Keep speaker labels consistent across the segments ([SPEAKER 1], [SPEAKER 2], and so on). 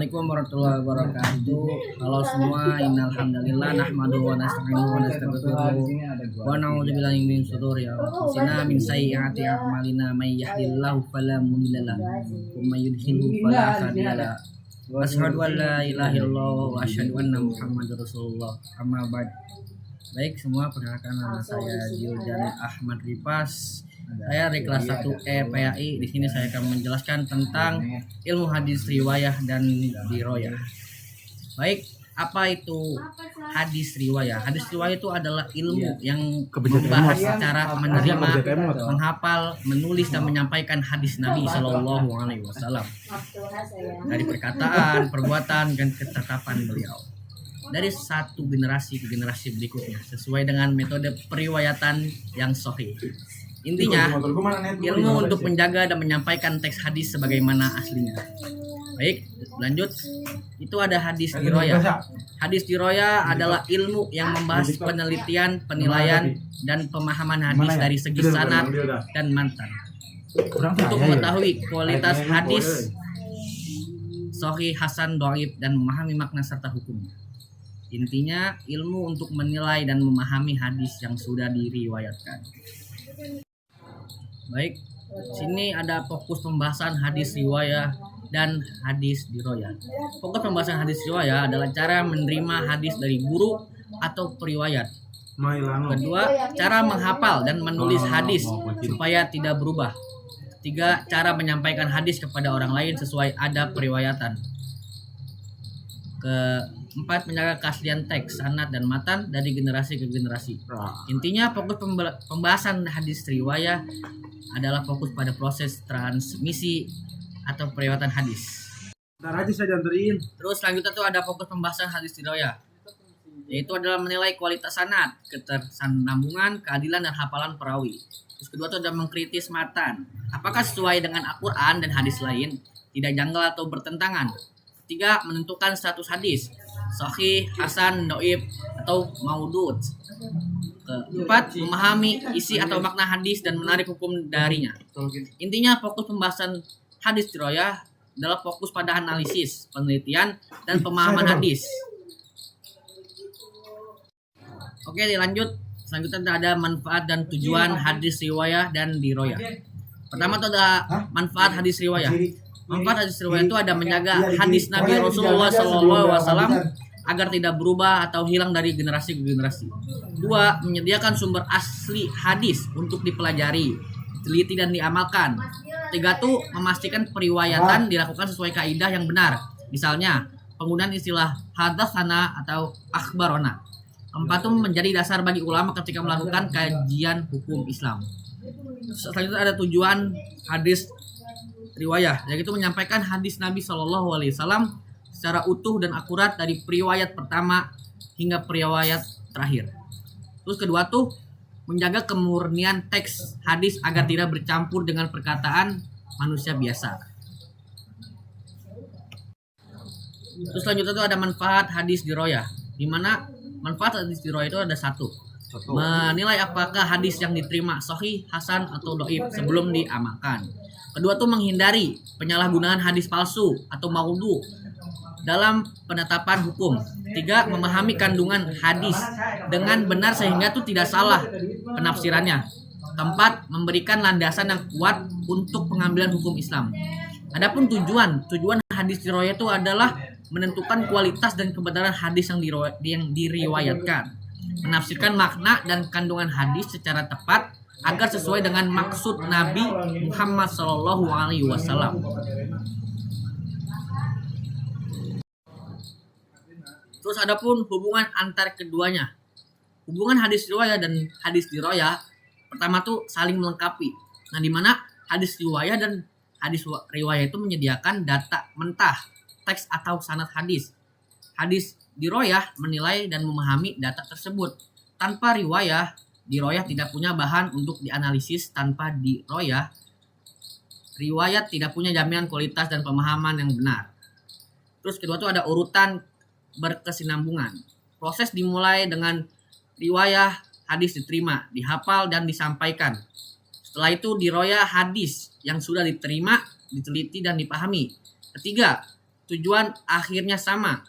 [SPEAKER 1] Assalamualaikum warahmatullahi wabarakatuh. Halo semua, innal hamdalillah nahmaduhu wa nasta'inuhu wa nastaghfiruh wa na'udzubillahi min shururi anfusina min sayyiati a'malina may yahdihillahu fala mudilla lahu wa may yudhlil fala hadiya lahu. Asyhadu an la ilaha illallah wa asyhadu anna Muhammadar Rasulullah. Amma ba'd. Baik semua, perkenalkan nama saya Juldan Ahmad Ripas. Saya dari kelas 1E PAI. Di sini saya akan menjelaskan tentang ilmu hadis riwayah dan diroyah. Baik, apa itu hadis riwayah? Hadis riwayah itu adalah ilmu yang membahas cara menerima, menghafal, menulis dan menyampaikan hadis Nabi Shallallahu Alaihi Wasallam dari perkataan, perbuatan dan ketetapan beliau dari satu generasi ke generasi berikutnya sesuai dengan metode periwayatan yang sahih. Intinya, ilmu untuk menjaga dan menyampaikan teks hadis sebagaimana aslinya. Baik, lanjut. Itu ada hadis diroyah. Hadis diroyah adalah ilmu yang membahas penelitian, penilaian, dan pemahaman hadis dari segi sanad dan matan. Untuk mengetahui kualitas hadis sahih, hasan, dhaif, dan memahami makna serta hukumnya. Intinya, ilmu untuk menilai dan memahami hadis yang sudah diriwayatkan. Baik, sini ada fokus pembahasan hadis riwayah dan hadis diroyah. Fokus pembahasan hadis riwayah adalah cara menerima hadis dari guru atau periwayat. Kedua, cara menghafal dan menulis hadis supaya tidak berubah. Ketiga, cara menyampaikan hadis kepada orang lain sesuai adab periwayatan. Keempat, menjaga keaslian teks, sanad dan matan dari generasi ke generasi. Intinya, fokus pembahasan hadis riwayah adalah fokus pada proses transmisi atau periwayatan hadis. Terus selanjutnya tuh ada fokus pembahasan hadis riwayah, yaitu adalah menilai kualitas sanad, ketersambungan, keadilan dan hafalan perawi. Terus kedua tuh ada mengkritis matan, apakah sesuai dengan Al-Quran dan hadis lain, tidak janggal atau bertentangan. Ketiga, menentukan status hadis, sahih, hasan, dhaif, atau maudud. Keempat, memahami isi atau makna hadis dan menarik hukum darinya. Intinya, fokus pembahasan hadis riwayah adalah fokus pada analisis, penelitian, dan pemahaman hadis. Oke, dilanjut. Selanjutnya ada manfaat dan tujuan hadis riwayah dan diroyah. Pertama itu ada manfaat hadis riwayah. Manfaat hadis riwayah itu ada menjaga hadis Nabi Rasulullah SAW agar tidak berubah atau hilang dari generasi ke generasi. Dua, menyediakan sumber asli hadis untuk dipelajari, teliti dan diamalkan. Tiga tuh memastikan periwayatan dilakukan sesuai kaidah yang benar. Misalnya, penggunaan istilah hadatsana atau akhbarona. Empat tuh menjadi dasar bagi ulama ketika melakukan kajian hukum Islam. Selanjutnya ada tujuan hadis riwayah, yaitu menyampaikan hadis Nabi Shallallahu Alaihi Wasallam secara utuh dan akurat dari periwayat pertama hingga periwayat terakhir. Terus kedua tuh menjaga kemurnian teks hadis agar tidak bercampur dengan perkataan manusia biasa. Terus selanjutnya tuh ada manfaat hadis diroyah, di mana manfaat hadis diroyah itu ada satu. Menilai apakah hadis yang diterima sahih, hasan, atau dhaif sebelum diamalkan. Kedua tuh menghindari penyalahgunaan hadis palsu atau maudhu dalam penetapan hukum. Tiga, memahami kandungan hadis dengan benar sehingga tuh tidak salah penafsirannya. Keempat, memberikan landasan yang kuat untuk pengambilan hukum Islam. Adapun tujuan hadis riwayat itu adalah menentukan kualitas dan kebenaran hadis yang diriwayatkan, menafsirkan makna dan kandungan hadis secara tepat agar sesuai dengan maksud Nabi Muhammad Shallallahu Alaihi Wasallam. Terus adapun hubungan antar keduanya, hubungan hadis riwayah dan hadis diroyah, pertama tuh saling melengkapi. Nah, di mana hadis riwayah dan hadis riwayah itu menyediakan data mentah, teks atau sanad hadis. Hadis diroyah menilai dan memahami data tersebut. Tanpa riwayah, diroyah tidak punya bahan untuk dianalisis. Tanpa diroyah, riwayat tidak punya jaminan kualitas dan pemahaman yang benar. Terus kedua tuh ada urutan berkesinambungan. Proses dimulai dengan riwayah, hadis diterima, dihafal dan disampaikan. Setelah itu diroyah hadis yang sudah diterima, diteliti dan dipahami. Ketiga, tujuan akhirnya sama.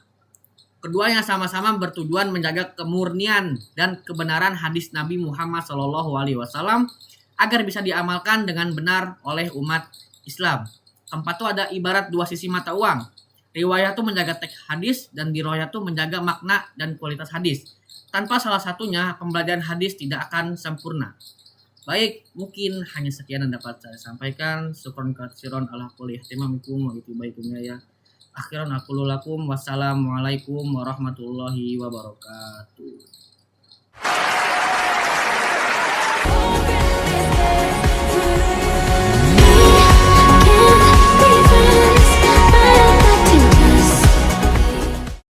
[SPEAKER 1] Keduanya sama-sama bertujuan menjaga kemurnian dan kebenaran hadis Nabi Muhammad SAW agar bisa diamalkan dengan benar oleh umat Islam. Keempat itu ada ibarat dua sisi mata uang. Riwayat itu menjaga teks hadis dan diroyat itu menjaga makna dan kualitas hadis. Tanpa salah satunya, pembelajaran hadis tidak akan sempurna. Baik, mungkin hanya sekian yang dapat saya sampaikan. Syukron katsiron ala kulli ihtimamikum wa itibaikum ya. Akhiran aku lakum wassalamualaikum warahmatullahi wabarakatuh.